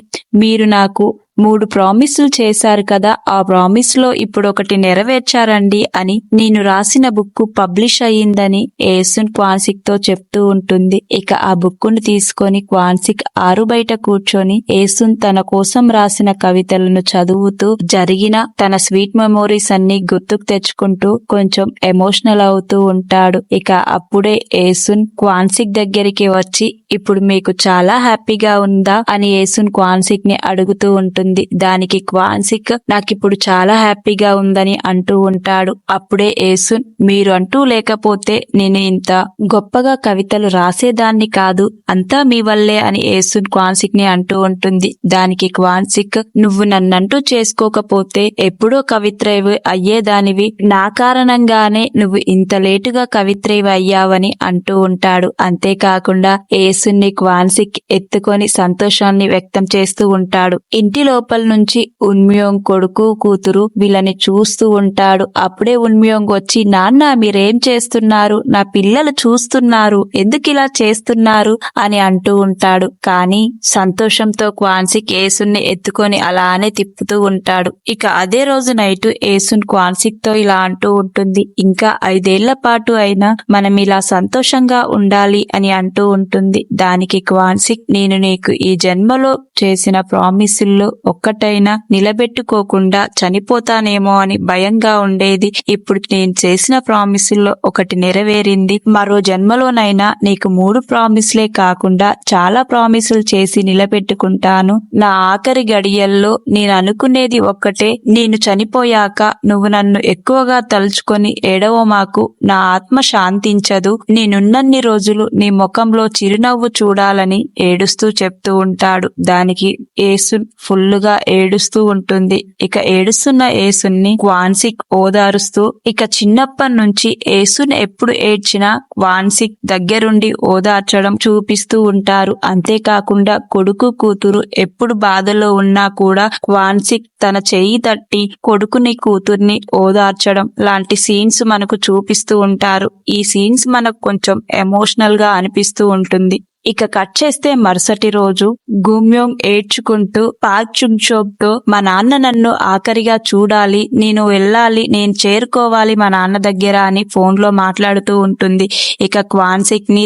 మీరు నాకు 3 ప్రామిసులు చేశారు కదా, ఆ ప్రామిస్ లో ఇప్పుడు ఒకటి నెరవేర్చారండి అని నేను రాసిన బుక్ పబ్లిష్ అయ్యిందని ఏసున్ క్వాన్సిక్ తో చెప్తూ ఉంటుంది. ఇక ఆ బుక్ ను తీసుకొని క్వాన్సిక్ ఆరు బయట కూర్చొని ఏసున్ తన కోసం రాసిన కవితలను చదువుతూ జరిగిన తన స్వీట్ మెమోరీస్ అన్ని గుర్తుకు తెచ్చుకుంటూ కొంచెం ఎమోషనల్ అవుతూ ఉంటాడు. ఇక అప్పుడే ఏసున్ క్వాన్సిక్ దగ్గరికి వచ్చి, ఇప్పుడు మీకు చాలా హ్యాపీగా ఉందా అని ఏసున్ క్వాన్సిక్ ని అడుగుతూ ఉంటుంది. దానికి క్వాన్సిక్ నాకిప్పుడు చాలా హ్యాపీగా ఉందని అంటూ ఉంటాడు. అప్పుడే ఏసున్, మీరు అంటూ లేకపోతే నేను ఇంత గొప్పగా కవితలు రాసేదాన్ని కాదు, అంతా మీ వల్లే అని ఏసున్ క్వాన్సిక్ ని అంటూ ఉంటుంది. దానికి క్వాన్సిక్, నువ్వు నన్నంటూ చేసుకోకపోతే ఎప్పుడో కవిత్రవి అయ్యేదానివి, నా కారణంగానే నువ్వు ఇంత లేటుగా కవిత్రవి అయ్యావని అంటూ ఉంటాడు. అంతేకాకుండా ఏసున్ ని క్వాన్సిక్ ఎత్తుకొని సంతోషాన్ని వ్యక్తం చేస్తూ ఉంటాడు. ఇంటిలో లోపల నుంచి ఉన్మ్యోంగ్ కొడుకు కూతురు వీళ్ళని చూస్తూ ఉంటాడు. అప్పుడే ఉన్మ్యోంగ్ వచ్చి, నాన్న మీరేం చేస్తున్నారు? నా పిల్లలు చూస్తున్నారు, ఎందుకు ఇలా చేస్తున్నారు అని అంటూ ఉంటాడు. కానీ సంతోషంతో క్వాన్సిక్ ఏసున్ ని ఎత్తుకొని అలానే తిప్పుతూ ఉంటాడు. ఇక అదే రోజు నైట్ ఏసున్ క్వాన్సిక్ తో ఇలా అంటూ ఉంటుంది, ఇంకా 5 ఏళ్ల పాటు అయినా మనం ఇలా సంతోషంగా ఉండాలి అని అంటూ ఉంటుంది. దానికి క్వాన్సిక్, నేను నీకు ఈ జన్మలో చేసిన ప్రామిసుల్లో ఒక్కటైనా నిలబెట్టుకోకుండా చనిపోతానేమో అని భయంగా ఉండేది. ఇప్పుడు నేను చేసిన ప్రామిసుల్లో ఒకటి నెరవేరింది. మరో జన్మలోనైనా నీకు 3 ప్రామిసులే కాకుండా చాలా ప్రామిసులు చేసి నిలబెట్టుకుంటాను. నా ఆఖరి గడియల్లో నేను అనుకునేది ఒక్కటే, నేను చనిపోయాక నువ్వు నన్ను ఎక్కువగా తలుచుకొని ఏడవమాకు, నా ఆత్మ శాంతించదు, నేనున్నన్ని రోజులు నీ ముఖంలో చిరునవ్వు చూడాలని ఏడుస్తూ చెప్తూ ఉంటాడు. దానికి ఏసున్ ఫుల్లుగా ఏడుస్తూ ఉంటుంది. ఇక ఏడుస్తున్న ఏసున్ని క్వాన్సిక్ ఓదారుస్తూ, ఇక చిన్నప్పటి నుంచి ఏసున్ ఎప్పుడు ఏడ్చినా క్వాన్సిక్ దగ్గరుండి ఓదార్చడం చూపిస్తూ ఉంటారు. అంతేకాకుండా కొడుకు కూతురు ఎప్పుడు బాధలో ఉన్నా కూడా క్వాన్సిక్ తన చెయ్యి తట్టి కొడుకుని కూతుర్ని ఓదార్చడం లాంటి సీన్స్ మనకు చూపిస్తూ ఉంటారు. ఈ సీన్స్ మనకు కొంచెం ఎమోషనల్ గా అనిపిస్తూ ఉంటుంది. ఇక కట్ చేస్తే మరుసటి రోజు గుమ్యోంగ్ ఏడ్చుకుంటూ పార్క్ చుంగ్చోక్ తో, మా నాన్న నన్ను ఆఖరిగా చూడాలి, నేను వెళ్ళాలి, నేను చేరుకోవాలి మా నాన్న దగ్గర అని ఫోన్ లో మాట్లాడుతూ ఉంటుంది. ఇక క్వాన్సిక్ ని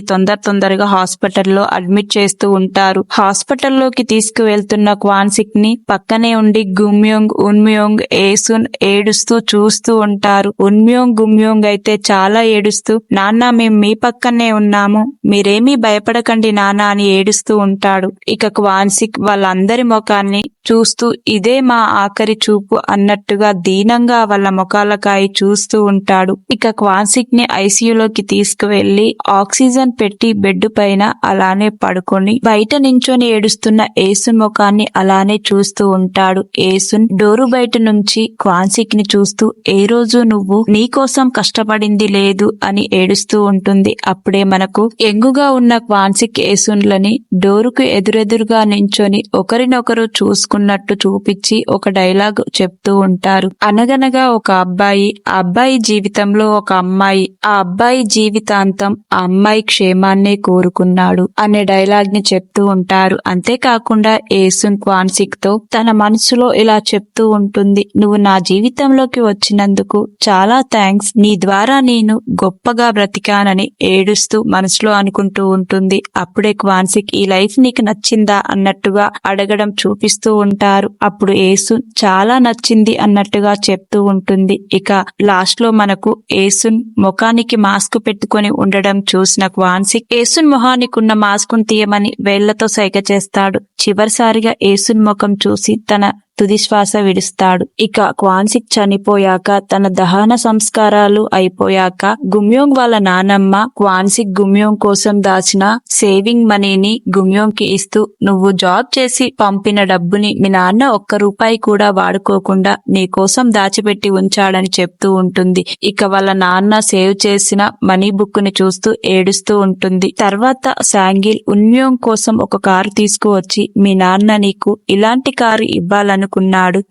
తొందరగా హాస్పిటల్లో అడ్మిట్ చేస్తూ ఉంటారు. హాస్పిటల్లోకి తీసుకువెళ్తున్న క్వాన్సిక్ ని పక్కనే ఉండి గుమ్యోంగ్, ఉన్మ్యోంగ్, ఏసున్ ఏడుస్తూ చూస్తూ ఉంటారు. ఉన్మ్యోంగ్, గుమ్యోంగ్ అయితే చాలా ఏడుస్తూ, నాన్న మేము మీ పక్కనే ఉన్నాము, మీరేమీ భయపడకండి క్షమించండి నాన్న అని ఏడుస్తూ ఉంటాడు. ఇక క్వాన్సిక్ వాళ్ళందరి ముఖాన్ని చూస్తూ ఇదే మా ఆఖరి చూపు అన్నట్టుగా దీనంగా వాళ్ళ ముఖాలకాయి చూస్తూ ఉంటాడు. ఇక క్వాన్సిక్ ని ఐసీయూలోకి తీసుకువెళ్లి ఆక్సిజన్ పెట్టి బెడ్ పైన అలానే పడుకొని బయట నించొని ఏడుస్తున్న ఏసున్ ముఖాన్ని అలానే చూస్తూ ఉంటాడు. ఏసున్ డోరు బయట నుంచి క్వాన్సిక్ ని చూస్తూ ఏ రోజు నువ్వు నీకోసం కష్టపడింది లేదు అని ఏడుస్తూ ఉంటుంది. అప్పుడే మనకు ఎంగుగా ఉన్న క్వాన్సిక్ ఏసున్లని డోరుకు ఎదురెదురుగా నించొని ఒకరినొకరు చూసుకున్నట్టు చూపించి ఒక డైలాగ్ చెప్తూ ఉంటారు. అనగనగా ఒక అబ్బాయి, ఆ అబ్బాయి జీవితంలో ఒక అమ్మాయి, ఆ అబ్బాయి జీవితాంతం ఆ అమ్మాయి క్షేమాన్నే కోరుకున్నాడు అనే డైలాగ్ ని చెప్తూ ఉంటారు. అంతేకాకుండా ఏసున్ క్వాన్సిక్ తో తన మనసులో ఇలా చెప్తూ ఉంటుంది, నువ్వు నా జీవితంలోకి వచ్చినందుకు చాలా థ్యాంక్స్, నీ ద్వారా నేను గొప్పగా బ్రతికానని ఏడుస్తూ మనసులో అనుకుంటూ ఉంటుంది. అప్పుడే క్వాన్సిక్ ఈ లైఫ్ నీకు నచ్చిందా అన్నట్టుగా అడగడం చూపిస్తూ ఉంటారు. అప్పుడు ఏసున్ చాలా నచ్చింది అన్నట్టుగా చెప్తూ ఉంటుంది. ఇక లాస్ట్ లో మనకు ఏసున్ ముఖానికి మాస్క్ పెట్టుకొని ఉండడం చూసిన క్వాన్సిక్ ఏసున్ మొహానికి ఉన్న మాస్క్ తీయమని వేళ్లతో సైగ చేస్తాడు. చివరిసారిగా ఏసున్ ముఖం చూసి తన తుది శ్వాస విడుస్తాడు. ఇక క్వాన్సిక్ చనిపోయాక తన దహన సంస్కారాలు అయిపోయాక గుమ్యోంగ్ వాళ్ళ నానమ్మ క్వాన్సిక్ గుమ్యోంగ్ కోసం దాచిన సేవింగ్ మనీని గుమ్యోంగ్ కి ఇస్తూ, నువ్వు జాబ్ చేసి పంపిన డబ్బుని మీ నాన్న ఒక్క రూపాయి కూడా వాడుకోకుండా నీ కోసం దాచిపెట్టి ఉంచాడని చెప్తూ ఉంటుంది. ఇక వాళ్ళ నాన్న సేవ్ చేసిన మనీ బుక్ ని చూస్తూ ఏడుస్తూ ఉంటుంది. తర్వాత శాంగిల్ ఉన్యోంగ్ కోసం ఒక కారు తీసుకువచ్చి, మీ నాన్న నీకు ఇలాంటి కారు ఇవ్వాలనుకున్నాడు,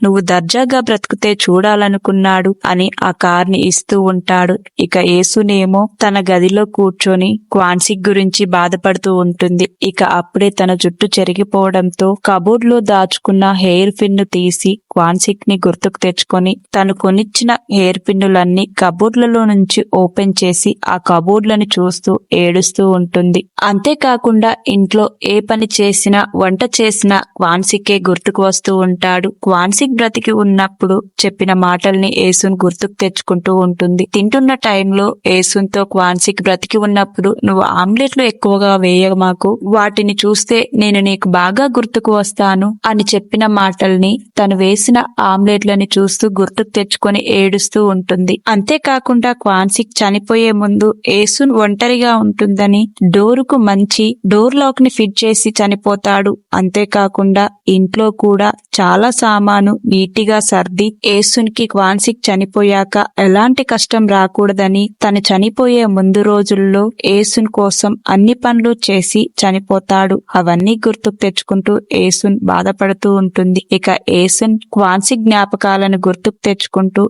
నువ్వు దర్జాగా బ్రతుకుతే చూడాలనుకున్నాడు అని ఆ కార్ని ఇస్తూ ఉంటాడు. ఇక ఏసునేమో తన గదిలో కూర్చొని క్వాన్సిక్ గురించి బాధపడుతూ ఉంటుంది. ఇక అప్పుడే తన జుట్టు చెరిగిపోవడంతో కబోర్డ్ లో దాచుకున్న హెయిర్ పిన్ ను తీసి క్వాన్సిక్ ని గుర్తుకు తెచ్చుకొని తను కొనిచ్చిన హెయిర్ పిన్నులన్నీ కబోర్డ్లలో నుంచి ఓపెన్ చేసి ఆ కబోర్డ్లను చూస్తూ ఏడుస్తూ ఉంటుంది. అంతేకాకుండా ఇంట్లో ఏ పని చేసినా వంట చేసినా క్వాన్సిక్కే గుర్తుకు వస్తూ ఉంటాడు. క్వాన్సిక్ బ్రతికి ఉన్నప్పుడు చెప్పిన మాటల్ని ఏసున్ గుర్తుకు తెచ్చుకుంటూ ఉంటుంది. తింటున్న టైంలో ఏసున్ తో క్వాన్సిక్ బ్రతికి ఉన్నప్పుడు, నువ్వు ఆమ్లెట్లు ఎక్కువగా వేయమాకు, వాటిని చూస్తే నేను నీకు బాగా గుర్తుకు వస్తాను అని చెప్పిన మాటల్ని తను వేసిన ఆమ్లెట్లని చూస్తూ గుర్తుకు తెచ్చుకొని ఏడుస్తూ ఉంటుంది. అంతేకాకుండా క్వాన్సిక్ చనిపోయే ముందు ఏసున్ ఒంటరిగా ఉంటుందని డోరుకు మంచి డోర్ లాక్ ని ఫిట్ చేసి చనిపోతాడు. అంతేకాకుండా ఇంట్లో కూడా చాలా సామాను నీటిగా సర్ది ఏసున్ కి క్వాన్సిక్ చనిపోయాక ఎలాంటి కష్టం రాకూడదని తను చనిపోయే ముందు రోజుల్లో ఏసున్ కోసం అన్ని పనులు చేసి చనిపోతాడు. అవన్నీ గుర్తుకు తెచ్చుకుంటూ ఏసున్ బాధపడుతూ ఉంటుంది. ఇక ఏసున్ క్వాన్సిక్ జ్ఞాపకాలను గుర్తుకు తెచ్చుకుంటూ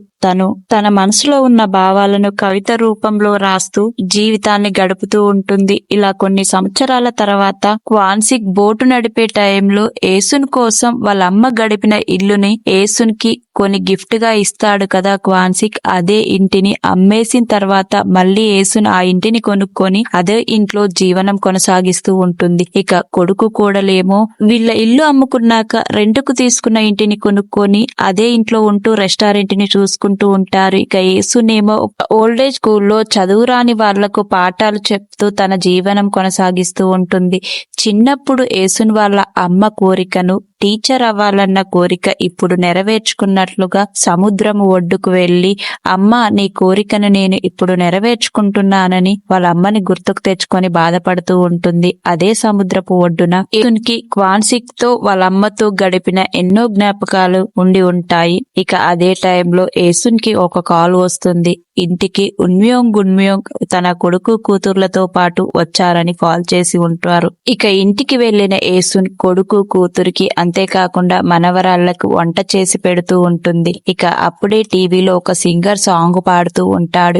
తన మనసులో ఉన్న భావాలను కవిత రూపంలో రాస్తూ జీవితాన్ని గడుపుతూ ఉంటుంది. ఇలా కొన్ని సంవత్సరాల తర్వాత క్వాన్సిక్ బోటు నడిపే టైంలో ఏసున్ కోసం వాళ్ళ అమ్మ గడిపిన ఇల్లుని ఏసున్ కి కొని గిఫ్ట్ గా ఇస్తాడు కదా క్వాన్సిక్. అదే ఇంటిని అమ్మేసిన తర్వాత మళ్ళీ ఏసున్ ఆ ఇంటిని కొనుక్కొని అదే ఇంట్లో జీవనం కొనసాగిస్తూ ఉంటుంది. ఇక కొడుకు కోడలేమో వీళ్ళ ఇల్లు అమ్ముకున్నాక రెంటుకు తీసుకున్న ఇంటిని కొనుక్కొని అదే ఇంట్లో ఉంటూ రెస్టారెంట్ ని చూసుకుంటూ ఉంటారు. ఇక ఏసునేమో ఓల్డేజ్ స్కూల్లో చదువురాని వాళ్లకు పాఠాలు చెప్తూ తన జీవనం కొనసాగిస్తూ ఉంటుంది. చిన్నప్పుడు ఏసున్ వాళ్ళ అమ్మ కోరికను టీచర్ అవ్వాలన్న కోరిక ఇప్పుడు నెరవేర్చుకున్నట్లుగా సముద్రం ఒడ్డుకు వెళ్లి, అమ్మ నీ కోరికను నేను ఇప్పుడు నెరవేర్చుకుంటున్నానని వాళ్ళ అమ్మని గుర్తుకు తెచ్చుకొని బాధపడుతూ ఉంటుంది. అదే సముద్రపు ఒడ్డున ఏసున్కి క్వాన్సిక్ తో వాళ్ళ అమ్మతో గడిపిన ఎన్నో జ్ఞాపకాలు ఉండి ఉంటాయి. ఇక అదే టైంలో ఏసున్ కి ఒక కాల్ వస్తుంది. ఇంటికి గున్మ్యోంగ్ తన కొడుకు కూతుర్లతో పాటు వచ్చారని కాల్ చేసి ఉంటారు. ఇక ఇంటికి వెళ్లిన ఏసున్ కొడుకు కూతురికి అంతేకాకుండా మనవరాళ్లకు వంట చేసి పెడుతూ ఉంటుంది. ఇక అప్పుడే టీవీలో ఒక సింగర్ సాంగ్ పాడుతూ ఉంటాడు.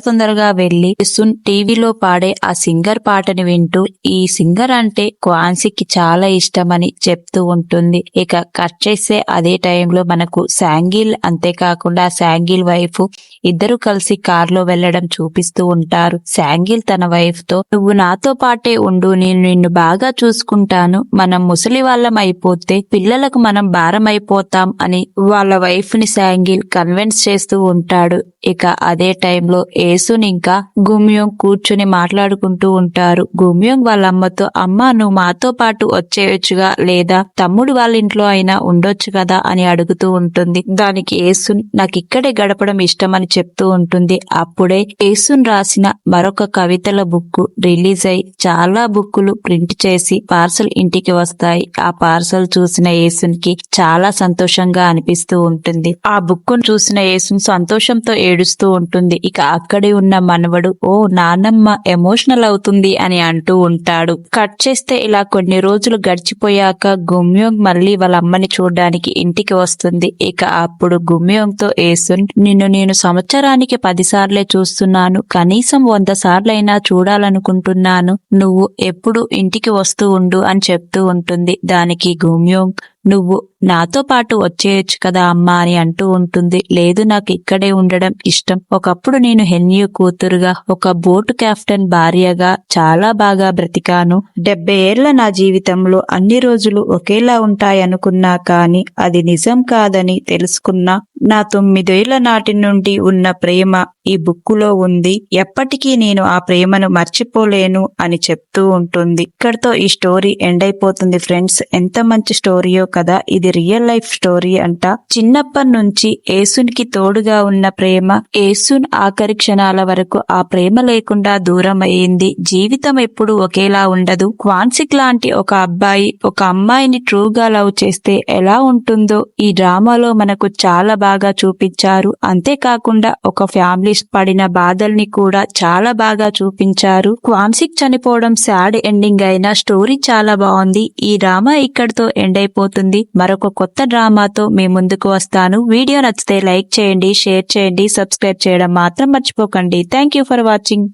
తొందరగా వెళ్లి ఏసున్ టీవీలో పాడే ఆ సింగర్ పాటని వింటూ ఈ సింగర్ అంటే క్వాన్సిక్ కి చాలా ఇష్టమని చెప్తూ ఉంటుంది. ఇక కట్ చేసే అదే టైంలో మనకు శాంగిల్ అంతేకాకుండా శాంగిల్ వైఫ్ ఇద్దరు కలిసి కార్లో వెళ్లడం చూపిస్తూ ఉంటారు. శాంగిల్ తన వైఫ్ తో నువ్వు నాతో పాటే ఉండు, నేను నిన్ను బాగా చూసుకుంటాను, మనం ముసలి వాళ్ళం అయిపోతే పిల్లలకు మనం భారం అయిపోతాం అని వాళ్ళ వైఫ్ ని శాంగిల్ కన్విన్స్ చేస్తూ ఉంటాడు. ఇక అదే టైంలో ఏసున్ ఇంకా గుమ్యోంగ్ కూర్చుని మాట్లాడుకుంటూ ఉంటారు. గుమ్యోంగ్ వాళ్ళ అమ్మతో, అమ్మ నువ్వు మాతో పాటు వచ్చేయొచ్చుగా, లేదా తమ్ముడు వాళ్ళ ఇంట్లో అయినా ఉండొచ్చు కదా అని అడుగుతూ ఉంటుంది. దానికి ఏసున్ నాకు ఇక్కడే గడపడం ఇష్టమని చెప్తూ ఉంటుంది. అప్పుడే ఏసున్ రాసిన మరొక కవితల బుక్ రిలీజ్ అయి చాలా బుక్కులు ప్రింట్ చేసి పార్సల్ ఇంటికి వస్తాయి. ఆ పార్సల్ చూసిన ఏసున్ కి చాలా సంతోషంగా అనిపిస్తూ ఉంటుంది. ఆ బుక్ చూసిన ఏసున్ సంతోషంతో ఏడుస్తూ ఉంటుంది. ఇక అక్కడే ఉన్న మనవడు ఓ నానమ్మ ఎమోషనల్ అవుతుంది అని అంటూ ఉంటాడు. కట్ చేస్తే ఇలా కొన్ని రోజులు గడిచిపోయాక గుమ్యోంగ్ మళ్ళీ వాళ్ళ అమ్మని చూడడానికి ఇంటికి వస్తుంది. ఇక అప్పుడు గుమ్యోంగ్ తో ఏసున్ నిన్ను నేను సంవత్సరానికి 10 సార్లే చూస్తున్నాను, కనీసం 100 సార్లైనా చూడాలనుకుంటున్నాను, నువ్వు ఎప్పుడు ఇంటికి వస్తూ ఉండు అని చెప్తూ ఉంటుంది. దానికి గుమ్యోంగ్ నువ్వు నాతో పాటు వచ్చేయచ్చు కదా అమ్మా అని అంటూ ఉంటుంది. లేదు నాకు ఇక్కడే ఉండడం ఇష్టం, ఒకప్పుడు నేను హెన్యూ కూతురుగా ఒక బోటు కెప్టెన్ భార్యగా చాలా బాగా బ్రతికాను, 70 ఏళ్ల నా జీవితంలో అన్ని రోజులు ఒకేలా ఉంటాయనుకున్నా కానీ అది నిజం కాదని తెలుసుకున్నా, నా 9 ఏళ్ల నాటి నుండి ఉన్న ప్రేమ ఈ బుక్కులో ఉంది, ఎప్పటికీ నేను ఆ ప్రేమను మర్చిపోలేను అని చెప్తూ ఉంటుంది. ఇక్కడతో ఈ స్టోరీ ఎండ్ అయిపోతుంది ఫ్రెండ్స్. ఎంత మంచి స్టోరీయో కదా, ఇది రియల్ లైఫ్ స్టోరీ అంట. చిన్నప్పటి నుంచి ఏసున్ కి తోడుగా ఉన్న ప్రేమ ఏసున్ ఆఖరి క్షణాల వరకు ఆ ప్రేమ లేకుండా దూరం అయింది. జీవితం ఎప్పుడు ఒకేలా ఉండదు. క్వాన్సిక్ లాంటి ఒక అబ్బాయి ఒక అమ్మాయిని ట్రూగా లవ్ చేస్తే ఎలా ఉంటుందో ఈ డ్రామాలో మనకు చాలా బాగా చూపించారు. అంతేకాకుండా ఒక ఫ్యామిలీ పడిన బాధల్ని కూడా చాలా బాగా చూపించారు. క్వాన్సిక్ చనిపోవడం సాడ్ ఎండింగ్ అయినా స్టోరీ చాలా బాగుంది. ఈ డ్రామా ఇక్కడితో ఎండ్ అయిపోతుంది. మరొక కొత్త డ్రామాతో మీ ముందుకు వస్తాను. వీడియో నచ్చితే లైక్ చేయండి, షేర్ చేయండి, సబ్స్క్రైబ్ చేయడం మాత్రం మర్చిపోకండి. Thank you for watching.